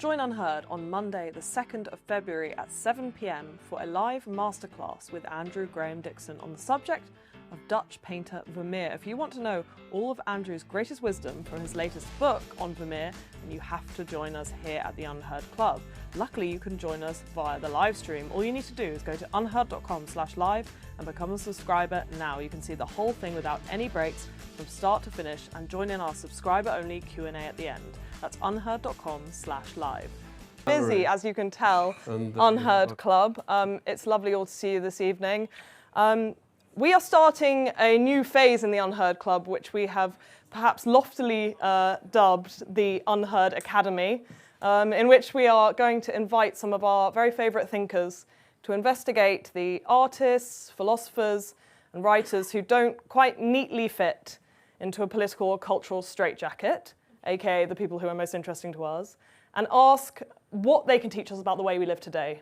Join Unheard on Monday the 2nd of February at 7 p.m. for a live masterclass with Andrew Graham Dixon on the subject of Dutch painter Vermeer. If you want to know all of Andrew's greatest wisdom from his latest book on Vermeer, then you have to join us here at the Unheard Club. Luckily, you can join us via the live stream. All you need to do is go to unheard.com/live and become a subscriber now. You can see the whole thing without any breaks from start to finish and join in our subscriber-only Q&A at the end. That's unheard.com/live. Busy, as you can tell, Unheard Club. It's lovely all to see you this evening. We are starting a new phase in the Unheard Club, which we have perhaps loftily dubbed the UnHerd Academy, in which we are going to invite some of our very favourite thinkers to investigate the artists, philosophers and writers who don't quite neatly fit into a political or cultural straitjacket, aka the people who are most interesting to us, and ask what they can teach us about the way we live today.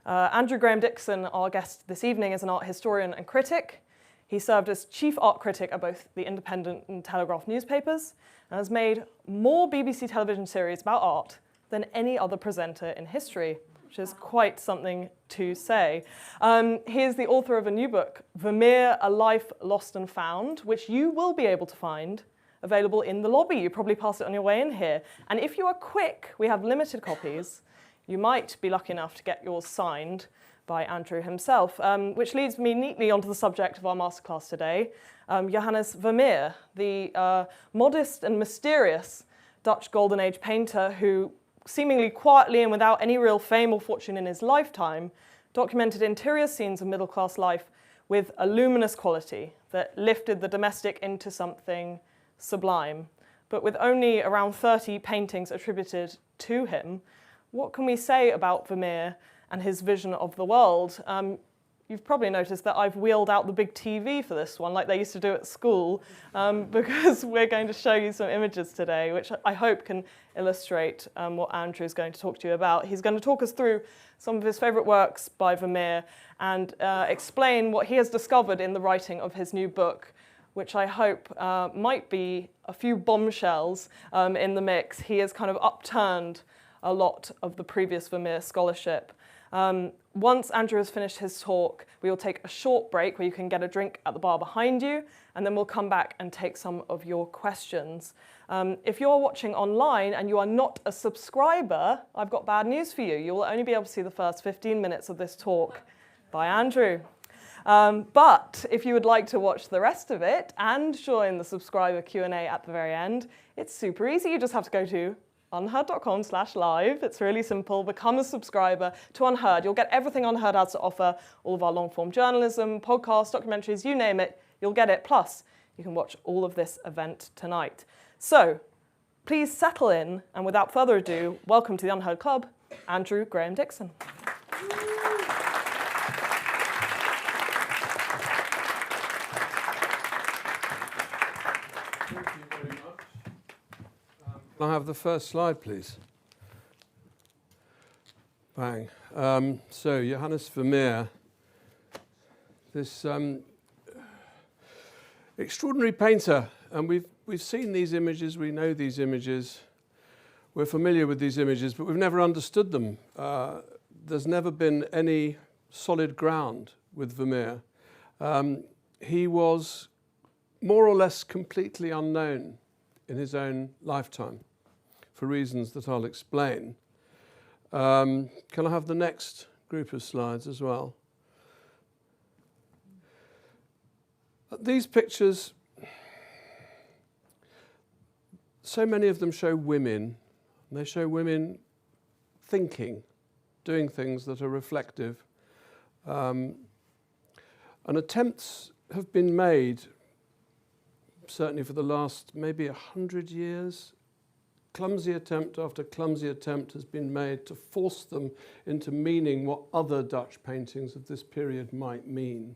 Andrew Graham Dixon, our guest this evening, is an art historian and critic. He served as chief art critic at both the Independent and Telegraph newspapers and has made more BBC television series about art than any other presenter in history, which is quite something to say. He is the author of a new book, Vermeer, A Life Lost and Found, which you will be able to find available in the lobby. You probably passed it on your way in here. And if you are quick, we have limited copies. You might be lucky enough to get yours signed by Andrew himself, which leads me neatly onto the subject of our masterclass today, Johannes Vermeer, the modest and mysterious Dutch Golden Age painter who, seemingly quietly and without any real fame or fortune in his lifetime, documented interior scenes of middle-class life with a luminous quality that lifted the domestic into something sublime. But with only around 30 paintings attributed to him, what can we say about Vermeer and his vision of the world? You've probably noticed that I've wheeled out the big TV for this one, like they used to do at school, because we're going to show you some images today, which I hope can illustrate what Andrew is going to talk to you about. He's going to talk us through some of his favourite works by Vermeer and explain what he has discovered in the writing of his new book, which I hope might be a few bombshells in the mix. He has kind of upturned a lot of the previous Vermeer scholarship. Once Andrew has finished his talk, we will take a short break where you can get a drink at the bar behind you, and then we'll come back and take some of your questions. If you're watching online and you are not a subscriber, I've got bad news for you. You will only be able to see the first 15 minutes of this talk by Andrew. But if you would like to watch the rest of it and join the subscriber Q&A at the very end, it's super easy. You just have to go to unheard.com/live. It's really simple. Become a subscriber to Unheard. You'll get everything Unheard has to offer, all of our long-form journalism, podcasts, documentaries, you name it, you'll get it. Plus, you can watch all of this event tonight. So, please settle in, and without further ado, welcome to the Unheard Club, Andrew Graham Dixon. Can I have the first slide, please? Bang. So, Johannes Vermeer, this extraordinary painter, and we've seen these images, we know these images, we're familiar with these images, but we've never understood them. There's never been any solid ground with Vermeer. He was more or less completely unknown in his own lifetime, for reasons that I'll explain. Can I have the next group of slides as well? These pictures, so many of them show women. And they show women thinking, doing things that are reflective. And attempts have been made, certainly for the last maybe 100 years, clumsy attempt after clumsy attempt has been made to force them into meaning what other Dutch paintings of this period might mean.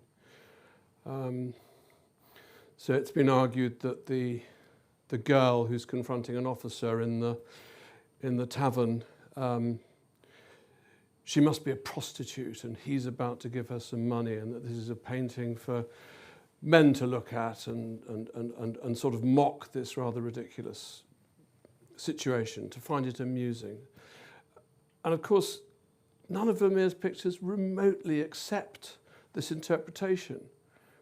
So it's been argued that the girl who's confronting an officer in the tavern, she must be a prostitute and he's about to give her some money, and that this is a painting for men to look at and sort of mock this rather ridiculous situation, to find it amusing. of course, none of Vermeer's pictures remotely accept this interpretation,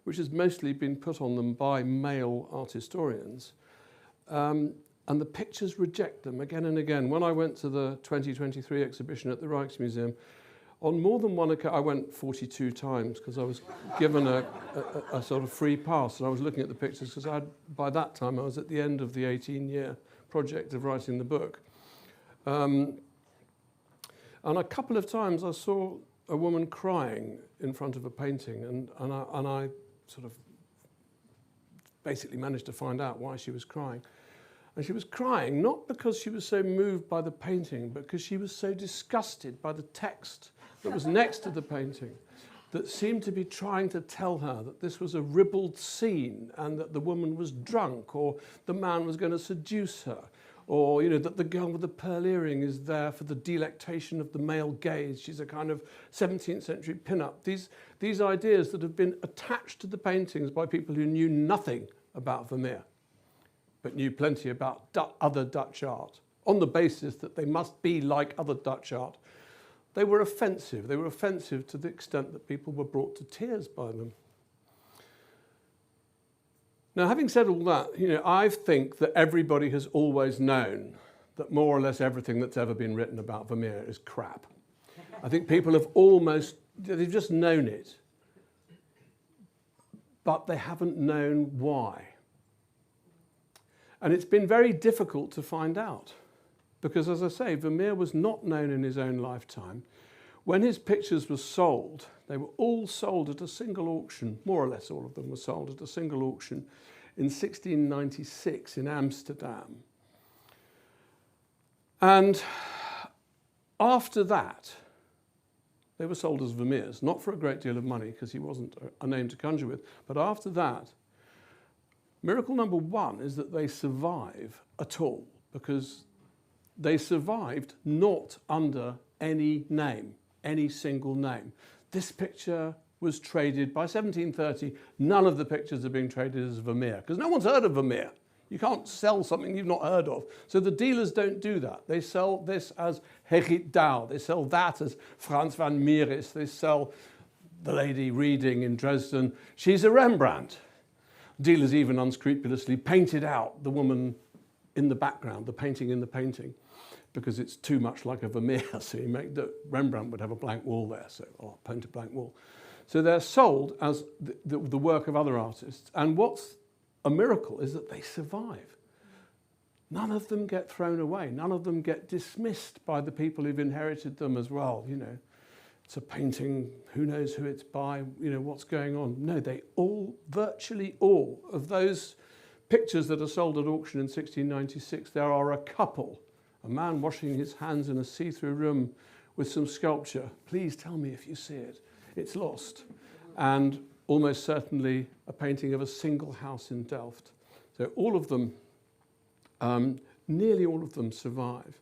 which has mostly been put on them by male art historians. And the pictures reject them again and again. When I went to the 2023 exhibition at the Rijksmuseum, on more than one occasion, I went 42 times because I was given a sort of free pass, and I was looking at the pictures because by that time I was at the end of the 18-year project of writing the book. And a couple of times I saw a woman crying in front of a painting, and I sort of basically managed to find out why she was crying. And she was crying not because she was so moved by the painting, but because she was so disgusted by the text that was next to the painting that seemed to be trying to tell her that this was a ribald scene and that the woman was drunk, or the man was going to seduce her, or that the girl with the pearl earring is there for the delectation of the male gaze. She's a kind of 17th century pin-up. These ideas that have been attached to the paintings by people who knew nothing about Vermeer, but knew plenty about other Dutch art, on the basis that they must be like other Dutch art. They were offensive. They were offensive to the extent that people were brought to tears by them. Now, having said all that, I think that everybody has always known that more or less everything that's ever been written about Vermeer is crap. I think people have they've just known it, but they haven't known why. And it's been very difficult to find out because, as I say, Vermeer was not known in his own lifetime. When his pictures were sold, they were all sold at a single auction, more or less all of them were sold at a single auction in 1696 in Amsterdam. And after that, they were sold as Vermeers, not for a great deal of money because he wasn't a name to conjure with, but after that, miracle number one is that they survive at all, because they survived not under any name, any single name. This picture was traded by 1730. None of the pictures are being traded as Vermeer, because no one's heard of Vermeer. You can't sell something you've not heard of. So the dealers don't do that. They sell this as Gerrit Douw. They sell that as Frans van Mieris. They sell the lady reading in Dresden. She's a Rembrandt. Dealers even unscrupulously painted out the woman in the background, the painting in the painting, because it's too much like a Vermeer. So you make Rembrandt would have a blank wall there, or paint a blank wall. So they're sold as the work of other artists. And what's a miracle is that they survive. None of them get thrown away. None of them get dismissed by the people who've inherited them as well. It's a painting, who knows who it's by, what's going on. No, virtually all of those pictures that are sold at auction in 1696, there are a couple, a man washing his hands in a see-through room with some sculpture. Please tell me if you see it. It's lost. And almost certainly a painting of a single house in Delft. So all of them, nearly all of them survive.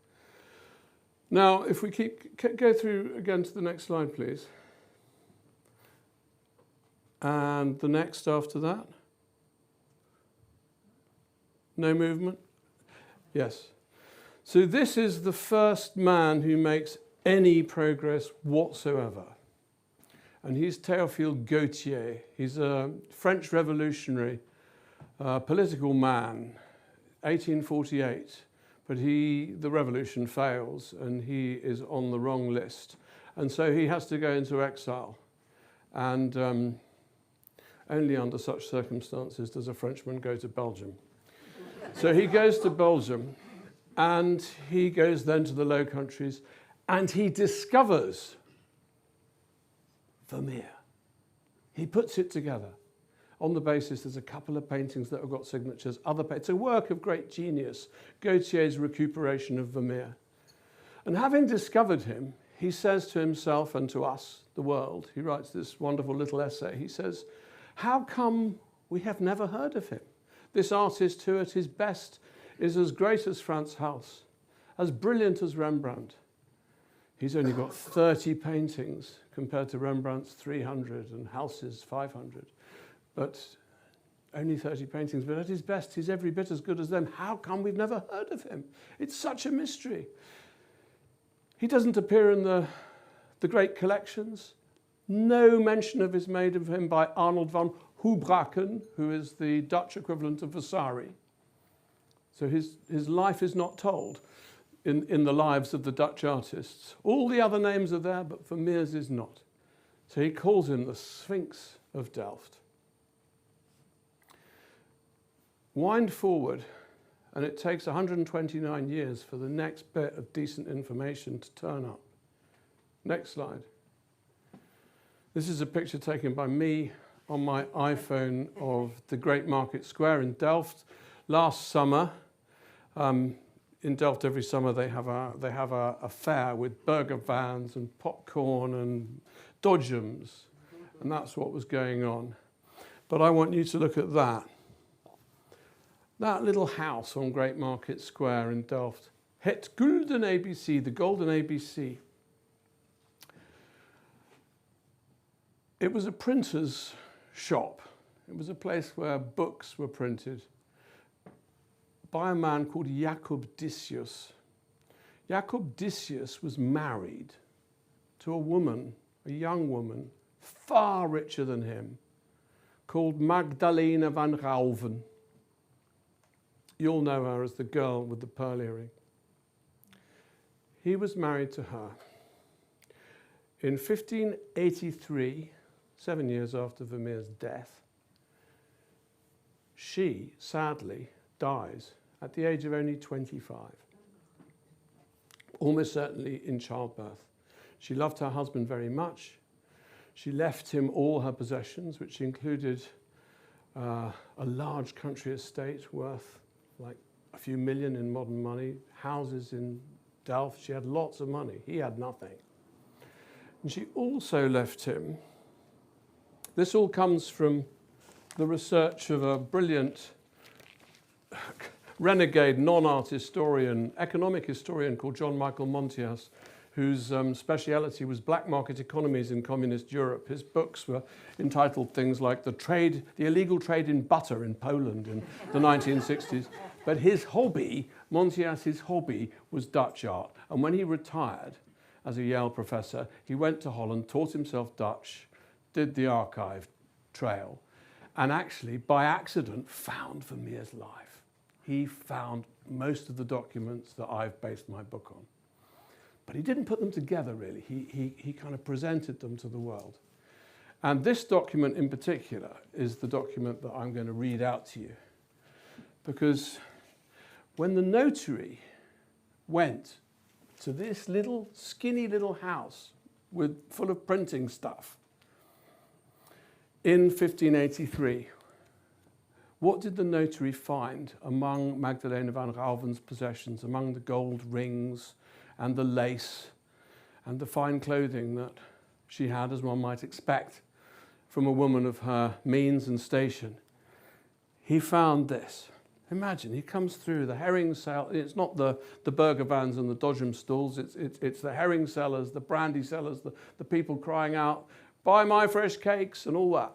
Now, if we go through again to the next slide, please. And the next after that. No movement? Yes. So this is the first man who makes any progress whatsoever. And he's Théophile Gautier. He's a French revolutionary, political man, 1848. But the revolution fails and he is on the wrong list. And so he has to go into exile. And only under such circumstances does a Frenchman go to Belgium. So he goes to Belgium and he goes then to the Low Countries and he discovers Vermeer. He puts it together. On the basis, there's a couple of paintings that have got signatures. It's a work of great genius, Gautier's recuperation of Vermeer. And having discovered him, he says to himself and to us, the world, he writes this wonderful little essay. He says, how come we have never heard of him? This artist who at his best is as great as Frans Hals, as brilliant as Rembrandt. He's only got 30 paintings compared to Rembrandt's 300 and Hals's 500. But only 30 paintings, but at his best, he's every bit as good as them. How come we've never heard of him? It's such a mystery. He doesn't appear in the great collections. No mention is made of him by Arnold van Houbraken, who is the Dutch equivalent of Vasari. So his life is not told in the lives of the Dutch artists. All the other names are there, but Vermeer's is not. So he calls him the Sphinx of Delft. Wind forward, and it takes 129 years for the next bit of decent information to turn up. Next slide. This is a picture taken by me on my iPhone of the Great Market Square in Delft last summer. In Delft every summer they have a fair with burger vans and popcorn and dodgems, and that's what was going on. But I want you to look at that. That little house on Great Market Square in Delft. Het Gulden ABC, the Golden ABC. It was a printer's shop. It was a place where books were printed by a man called Jacob Dissius. Jacob Dissius was married to a woman, a young woman, far richer than him, called Magdalena van Rauven. You'll know her as the girl with the pearl earring. He was married to her. In 1583, 7 years after Vermeer's death, she, sadly, dies at the age of only 25, almost certainly in childbirth. She loved her husband very much. She left him all her possessions, which included a large country estate worth like a few million in modern money, houses in Delft. She had lots of money. He had nothing. And she also left him. This all comes from the research of a brilliant renegade non-art historian, economic historian called John Michael Montias, whose speciality was black market economies in communist Europe. His books were entitled things like the illegal trade in butter in Poland in the 1960s. But his hobby, Montias's hobby, was Dutch art. And when he retired as a Yale professor, he went to Holland, taught himself Dutch, did the archive trail, and actually, by accident, found Vermeer's life. He found most of the documents that I've based my book on. But he didn't put them together, really. He kind of presented them to the world. And this document in particular is the document that I'm going to read out to you. Because when the notary went to this little, skinny little house full of printing stuff in 1583, what did the notary find among Magdalena van Rauven's possessions, among the gold rings and the lace and the fine clothing that she had, as one might expect from a woman of her means and station? He found this. Imagine, he comes through the herring sale. It's not the burger vans and the dodgem stalls. It's the herring sellers, the brandy sellers, the people crying out, "Buy my fresh cakes," and all that.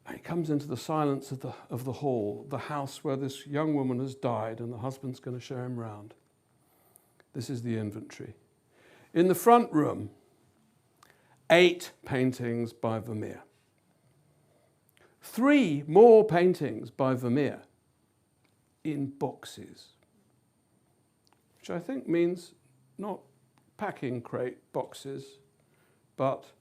And he comes into the silence of the hall, the house where this young woman has died, and the husband's going to show him round. This is the inventory. In the front room, 8 paintings by Vermeer. 3 more paintings by Vermeer in boxes, which I think means not packing crate boxes, but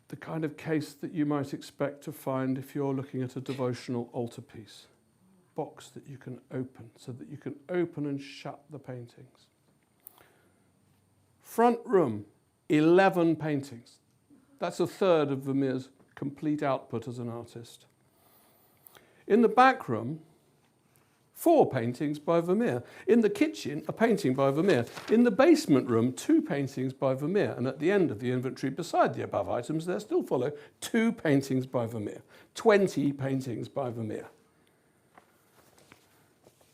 the kind of case that you might expect to find if you're looking at a devotional altarpiece. Box that you can open, so that you can open and shut the paintings. Front room, 11 paintings. That's a third of Vermeer's complete output as an artist. In the back room, 4 paintings by Vermeer. In the kitchen, a painting by Vermeer. In the basement room, 2 paintings by Vermeer. And at the end of the inventory, beside the above items, there still follow 2 paintings by Vermeer. 20 paintings by Vermeer.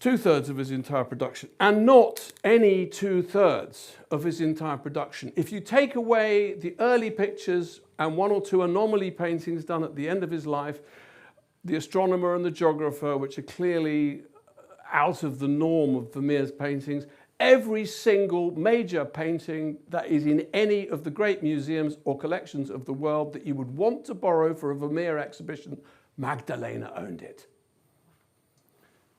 2/3 of his entire production, and not any 2/3 of his entire production. If you take away the early pictures and 1 or 2 anomaly paintings done at the end of his life, the astronomer and the geographer, which are clearly out of the norm of Vermeer's paintings, every single major painting that is in any of the great museums or collections of the world that you would want to borrow for a Vermeer exhibition, Magdalena owned it.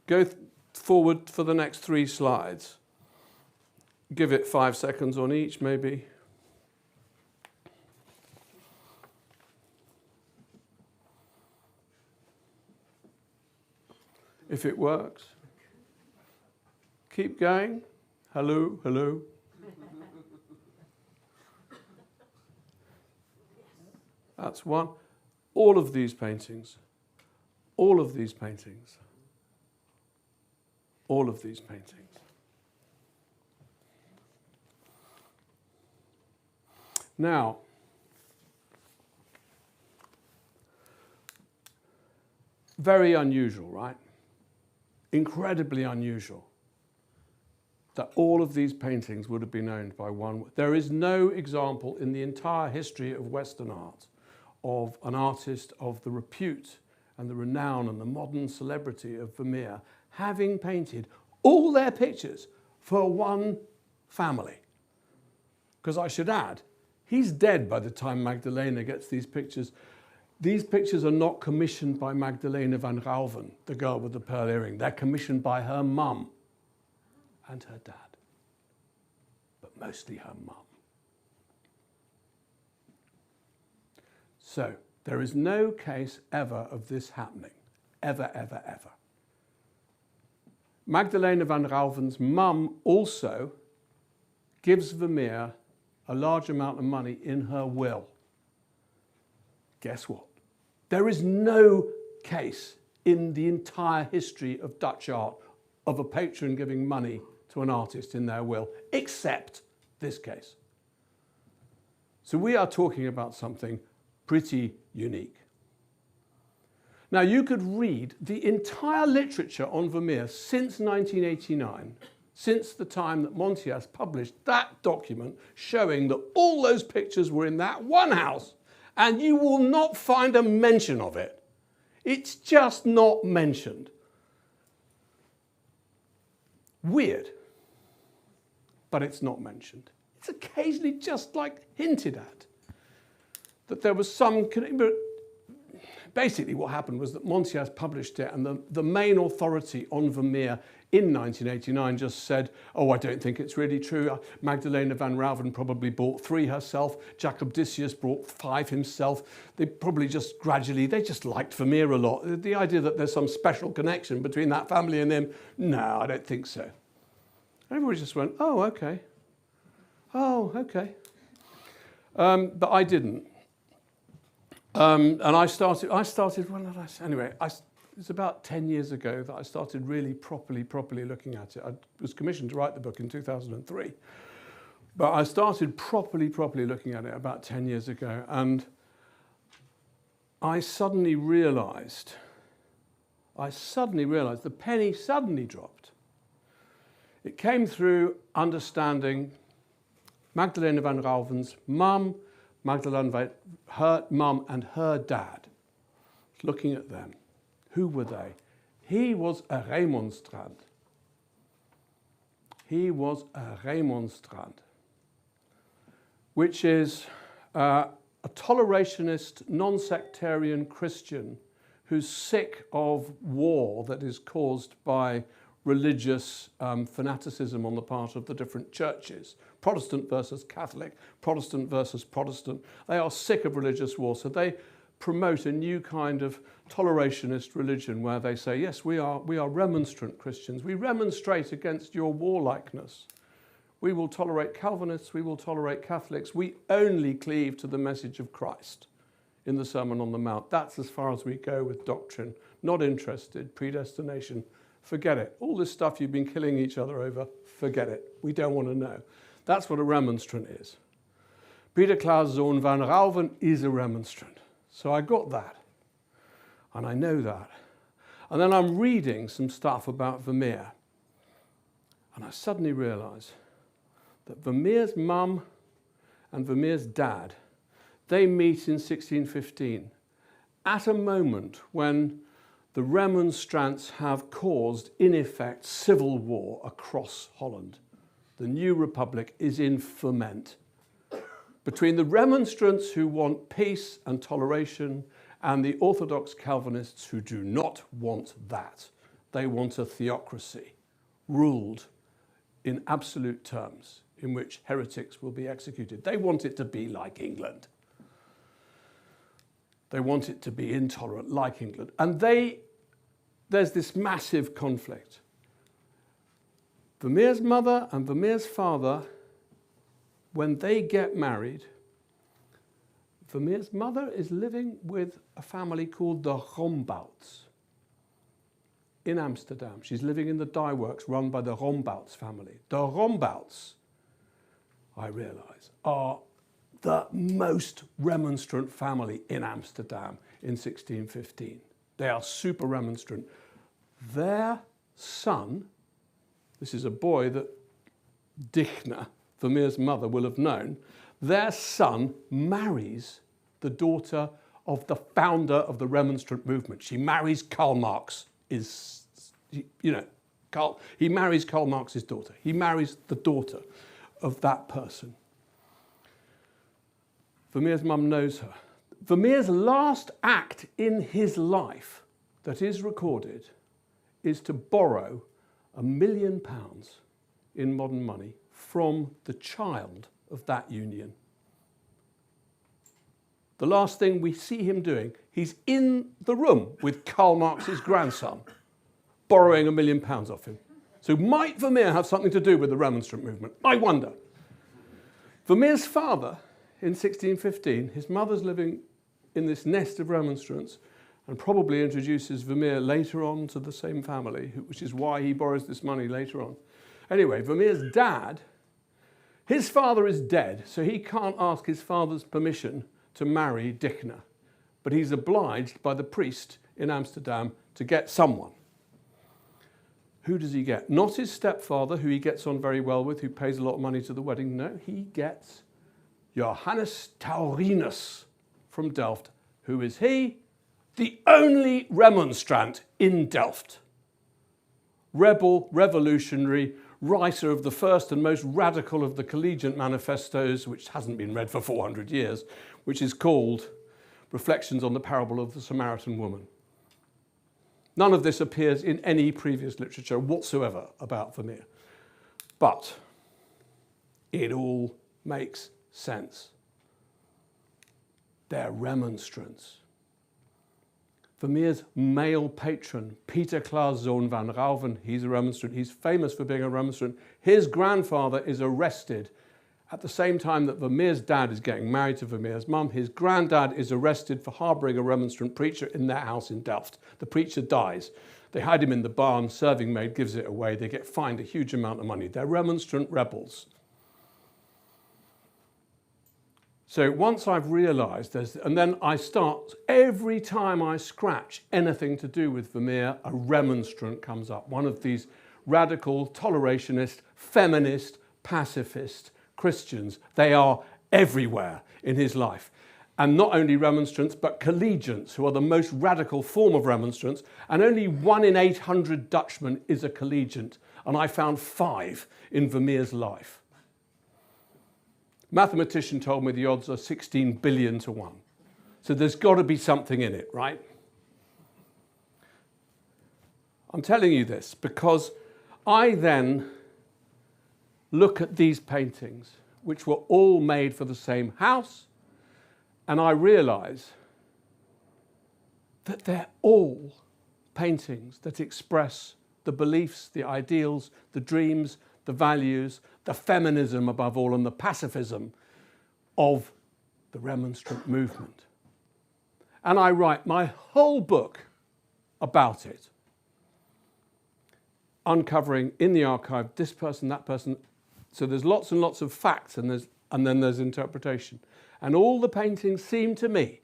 Go forward for the next 3 slides. Give it 5 seconds on each, maybe. If it works. Keep going. Hello, hello. That's one. All of these paintings, all of these paintings, all of these paintings. Now, very unusual, right? Incredibly unusual that all of these paintings would have been owned by one. There is no example in the entire history of Western art of an artist of the repute and the renown and the modern celebrity of Vermeer having painted all their pictures for one family. Because I should add, he's dead by the time Magdalena gets these pictures. These pictures are not commissioned by Magdalena van Rauwen, the girl with the pearl earring. They're commissioned by her mum and her dad, but mostly her mum. So there is no case ever of this happening, ever, ever, ever. Magdalena van Rauwen's mum also gives Vermeer a large amount of money in her will. Guess what? There is no case in the entire history of Dutch art of a patron giving money to an artist in their will, except this case. So we are talking about something pretty unique. Now, you could read the entire literature on Vermeer since 1989, since the time that Montias published that document showing that all those pictures were in that one house, and you will not find a mention of it. It's just not mentioned. Weird, but it's not mentioned. It's occasionally just like hinted at that there was some, but basically what happened was that Montias published it, and the main authority on Vermeer in 1989 just said, oh, I don't think it's really true. Magdalena van Rauwen probably bought 3 herself. Jacob Dissius bought 5 himself. They probably just gradually, they just liked Vermeer a lot. The idea that there's some special connection between that family and him, no, I don't think so. Everybody just went, oh, okay. Oh, okay. But I didn't. And I started, when did I say? Anyway, it's about 10 years ago that I started really properly looking at it. I was commissioned to write the book in 2003. But I started properly looking at it about 10 years ago. And I suddenly realized, the penny suddenly dropped. It came through understanding Magdalena van Rauwen's mum, her mum and her dad, looking at them. Who were they? He was a remonstrant. He was a remonstrant, which is a tolerationist, non-sectarian Christian who's sick of war that is caused by religious fanaticism on the part of the different churches. Protestant versus Catholic, Protestant versus Protestant. They are sick of religious war, so they promote a new kind of tolerationist religion where they say, yes, we are remonstrant Christians. We remonstrate against your warlikeness. We will tolerate Calvinists, we will tolerate Catholics. We only cleave to the message of Christ in the Sermon on the Mount. That's as far as we go with doctrine. Not interested, predestination, forget it. All this stuff you've been killing each other over, forget it. We don't want to know. That's what a remonstrant is. Peter Klaus Zoon van Rauwen is a remonstrant. So I got that, and I know that. And then I'm reading some stuff about Vermeer, and I suddenly realise that Vermeer's mum and Vermeer's dad, they meet in 1615 at a moment when the remonstrants have caused, in effect, civil war across Holland. the new republic, is in ferment. Between the remonstrants who want peace and toleration and the orthodox Calvinists who do not want that. They want a theocracy ruled in absolute terms in which heretics will be executed. They want it to be like England. They want it to be intolerant like England. And there's this massive conflict. Vermeer's mother and Vermeer's father, when they get married, Vermeer's mother is living with a family called the Rombouts in Amsterdam. She's living in the dye works run by the Rombouts family. The Rombouts, I realise, are the most remonstrant family in Amsterdam in 1615. They are super remonstrant. Their son, this is a boy that Dixon, Vermeer's mother, will have known, their son marries the daughter of the founder of the remonstrant movement. She marries Karl Marx. He marries Karl Marx's daughter. He marries the daughter of that person. Vermeer's mum knows her. Vermeer's last act in his life that is recorded is to borrow £1 million in modern money from the child of that union. The last thing we see him doing, he's in the room with Karl Marx's grandson, borrowing £1 million off him. So might Vermeer have something to do with the remonstrant movement? I wonder. Vermeer's father, in 1615, his mother's living in this nest of remonstrants and probably introduces Vermeer later on to the same family, which is why he borrows this money later on. Anyway, Vermeer's dad, his father is dead, so he can't ask his father's permission to marry Dixon, but he's obliged by the priest in Amsterdam to get someone. Who does he get? Not his stepfather, who he gets on very well with, who pays a lot of money to the wedding. No, he gets Johannes Taurinus from Delft. Who is he? The only remonstrant in Delft. Rebel, revolutionary, writer of the first and most radical of the collegiate manifestos, which hasn't been read for 400 years, which is called Reflections on the Parable of the Samaritan Woman. None of this appears in any previous literature whatsoever about Vermeer. But it all makes sense. They're remonstrants. Vermeer's male patron, Peter Claes Zoon van Rauven, he's a remonstrant. He's famous for being a remonstrant. His grandfather is arrested at the same time that Vermeer's dad is getting married to Vermeer's mum. His granddad is arrested for harbouring a remonstrant preacher in their house in Delft. The preacher dies. They hide him in the barn. Serving maid gives it away. They get fined a huge amount of money. They're remonstrant rebels. So once I've realised this, and then I start, every time I scratch anything to do with Vermeer, a remonstrant comes up. One of these radical, tolerationist, feminist, pacifist Christians. They are everywhere in his life. And not only remonstrants, but collegiants, who are the most radical form of remonstrants. And only 1 in 800 Dutchmen is a collegiant. And I found 5 in Vermeer's life. Mathematician told me the odds are 16 billion to 1. So there's got to be something in it, right? I'm telling you this because I then look at these paintings, which were all made for the same house, and I realise that they're all paintings that express the beliefs, the ideals, the dreams, the values, the feminism above all, and the pacifism of the remonstrant movement. And I write my whole book about it, uncovering in the archive this person, that person. So there's lots and lots of facts, and then there's interpretation. And all the paintings seem to me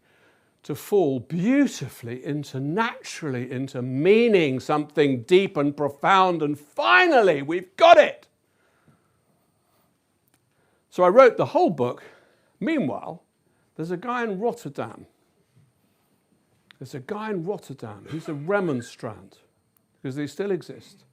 to fall beautifully naturally into meaning something deep and profound, and finally we've got it. So I wrote the whole book. Meanwhile, there's a guy in Rotterdam. He's a remonstrant, because they still exist.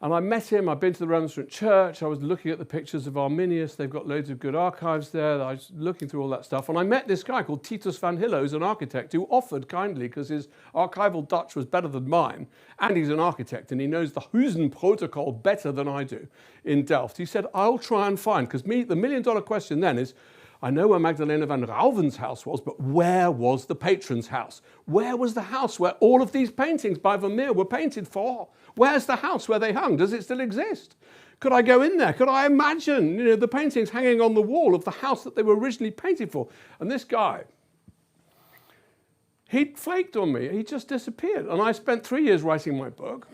And I met him, I'd been to the Remonstrant Church, I was looking at the pictures of Arminius, they've got loads of good archives there, I was looking through all that stuff, and I met this guy called Titus van Hillo, who's an architect, who offered kindly, because his archival Dutch was better than mine, and he's an architect, and he knows the Huizen protocol better than I do in Delft. He said, I'll try and find, because the million-dollar question then is, I know where Magdalena van Rauwen's house was, but where was the patron's house? Where was the house where all of these paintings by Vermeer were painted for? Where's the house where they hung? Does it still exist? Could I go in there? Could I imagine, the paintings hanging on the wall of the house that they were originally painted for? And this guy, he flaked on me. He just disappeared. And I spent 3 years writing my book.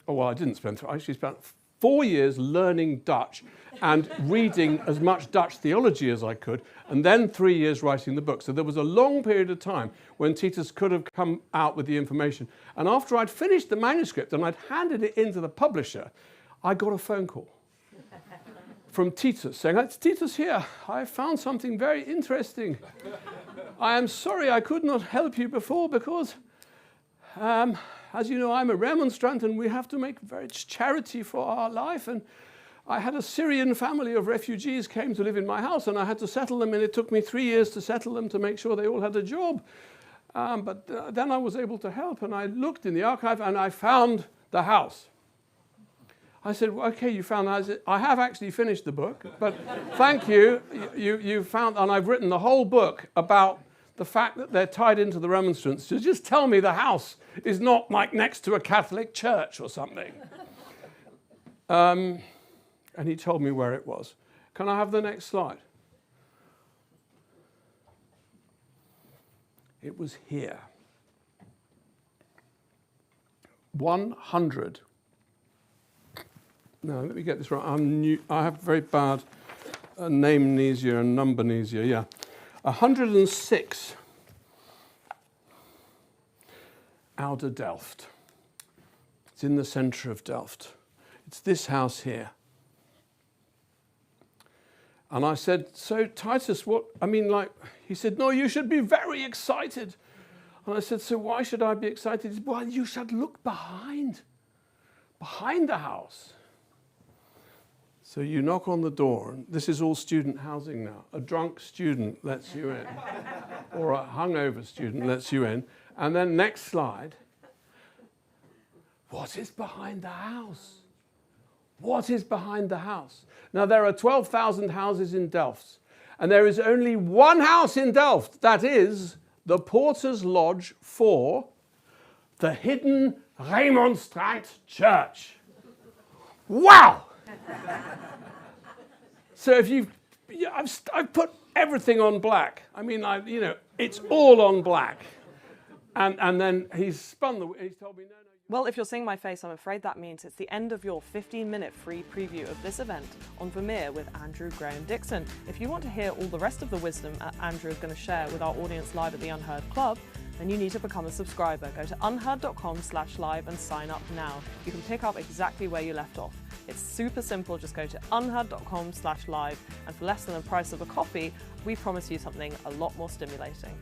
Oh, well, I didn't spend 3. I actually spent 4 years learning Dutch and reading as much Dutch theology as I could, and then 3 years writing the book. So there was a long period of time when Titus could have come out with the information. And after I'd finished the manuscript and I'd handed it in to the publisher, I got a phone call from Titus saying, it's Titus here. I found something very interesting. I am sorry I could not help you before because as you know, I'm a remonstrant and we have to make very charity for our life. And I had a Syrian family of refugees came to live in my house and I had to settle them, and it took me 3 years to settle them to make sure they all had a job. But then I was able to help, and I looked in the archive and I found the house. I said, well, okay, you found that. I have actually finished the book, but thank you. You found, and I've written the whole book about the fact that they're tied into the Remonstrants. So just tell me the house is not like next to a Catholic church or something. And he told me where it was. Can I have the next slide? It was here. 100. No, let me get this right. I have very bad name amnesia and number amnesia, yeah. 106 Ouder Delft. It's in the centre of Delft. It's this house here. And I said, so Titus, he said, no, you should be very excited. And I said, so why should I be excited? He said, well, you should look behind the house. So you knock on the door, and this is all student housing now. A drunk student lets you in, or a hungover student lets you in. And then next slide, what is behind the house? What is behind the house? Now, there are 12,000 houses in Delft, and there is only one house in Delft that is the Porter's Lodge for the hidden Remonstrant Church. Wow! So I've put everything on black. It's all on black. And then he's told me, no. Well, if you're seeing my face, I'm afraid that means it's the end of your 15-minute free preview of this event on Vermeer with Andrew Graham Dixon. If you want to hear all the rest of the wisdom Andrew is going to share with our audience live at the Unheard Club, then you need to become a subscriber. Go to unheard.com/live and sign up now. You can pick up exactly where you left off. It's super simple. Just go to unheard.com/live, and for less than the price of a coffee, we promise you something a lot more stimulating.